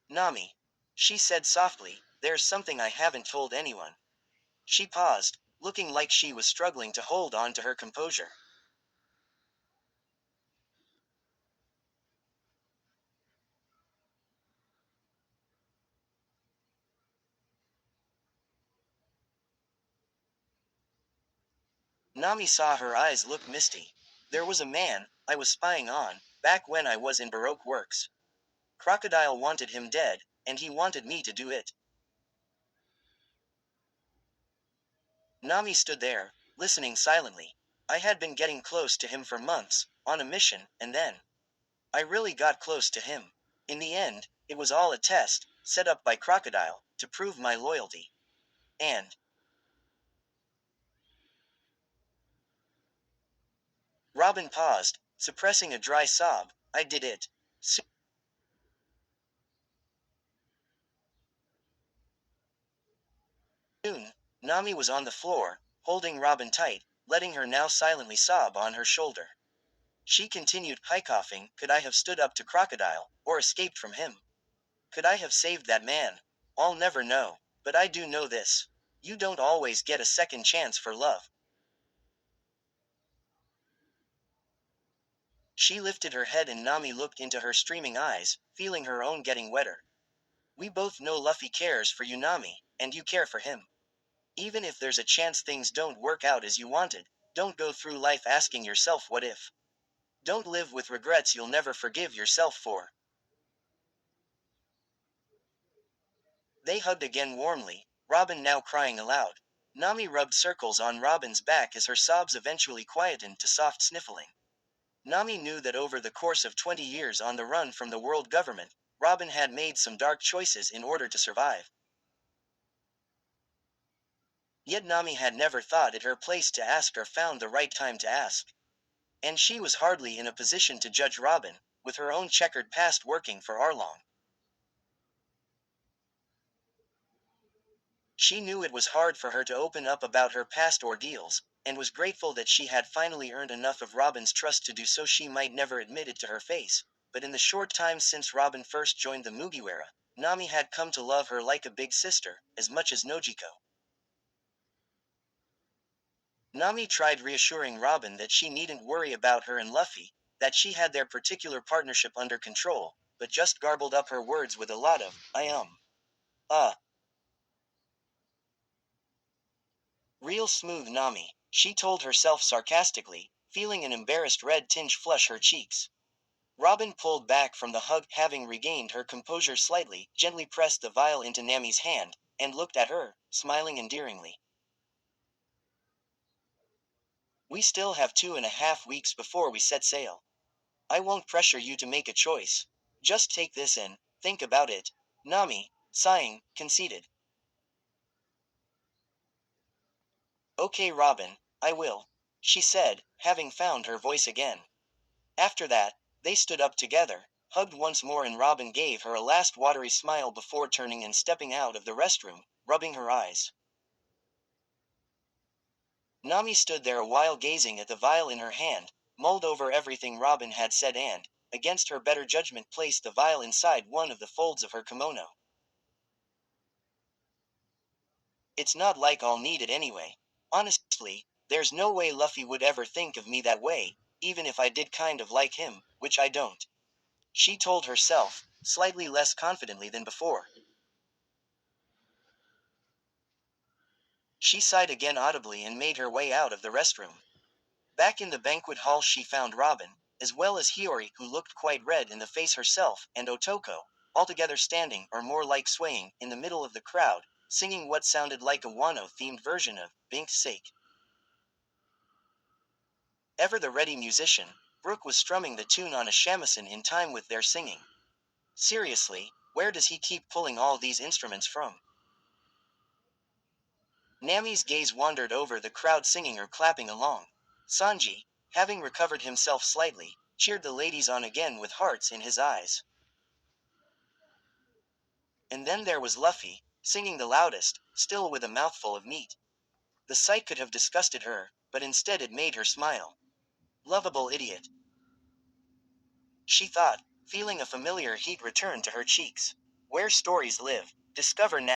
Nami. She said softly, there's something I haven't told anyone. She paused, looking like she was struggling to hold on to her composure. Nami saw her eyes look misty. There was a man I was spying on, back when I was in Baroque works. Crocodile wanted him dead, and he wanted me to do it. Nami stood there, listening silently. I had been getting close to him for months, on a mission, and then I really got close to him. In the end, it was all a test, set up by Crocodile, to prove my loyalty. And Robin paused, suppressing a dry sob. I did it. Soon, Nami was on the floor, holding Robin tight, letting her now silently sob on her shoulder. She continued, coughing. Could I have stood up to Crocodile, or escaped from him? Could I have saved that man? I'll never know. But I do know this. You don't always get a second chance for love. She lifted her head and Nami looked into her streaming eyes, feeling her own getting wetter. We both know Luffy cares for you, Nami, and you care for him. Even if there's a chance things don't work out as you wanted, don't go through life asking yourself what if. Don't live with regrets you'll never forgive yourself for. They hugged again warmly, Robin now crying aloud. Nami rubbed circles on Robin's back as her sobs eventually quietened to soft sniffling. Nami knew that over the course of 20 years on the run from the world government, Robin had made some dark choices in order to survive. Yet Nami had never thought it her place to ask or found the right time to ask. And she was hardly in a position to judge Robin, with her own checkered past working for Arlong. She knew it was hard for her to open up about her past ordeals, and was grateful that she had finally earned enough of Robin's trust to do so she might never admit it to her face. But in the short time since Robin first joined the Mugiwara, Nami had come to love her like a big sister, as much as Nojiko. Nami tried reassuring Robin that she needn't worry about her and Luffy, that she had their particular partnership under control, but just garbled up her words with a lot of, uh. Real smooth Nami, she told herself sarcastically, feeling an embarrassed red tinge flush her cheeks. Robin pulled back from the hug, having regained her composure slightly, gently pressed the vial into Nami's hand, and looked at her, smiling endearingly. We still have 2.5 weeks before we set sail. I won't pressure you to make a choice. Just take this and think about it. Nami, sighing, conceded. Okay, Robin, I will, she said, having found her voice again. After that, they stood up together, hugged once more, and Robin gave her a last watery smile before turning and stepping out of the restroom, rubbing her eyes. Nami stood there a while gazing at the vial in her hand, mulled over everything Robin had said and, against her better judgment, placed the vial inside one of the folds of her kimono. It's not like I'll need it anyway. Honestly, there's no way Luffy would ever think of me that way, even if I did kind of like him, which I don't. She told herself, slightly less confidently than before. She sighed again audibly and made her way out of the restroom. Back in the banquet hall she found Robin, as well as Hiyori, who looked quite red in the face herself, and Otoko, altogether standing, or more like swaying, in the middle of the crowd, singing what sounded like a Wano-themed version of Bink's Sake. Ever the ready musician, Brook was strumming the tune on a shamisen in time with their singing. Seriously, where does he keep pulling all these instruments from? Nami's gaze wandered over the crowd singing or clapping along. Sanji, having recovered himself slightly, cheered the ladies on again with hearts in his eyes. And then there was Luffy, singing the loudest, still with a mouthful of meat. The sight could have disgusted her, but instead it made her smile. Lovable idiot, she thought, feeling a familiar heat return to her cheeks. Where stories live. Discover now.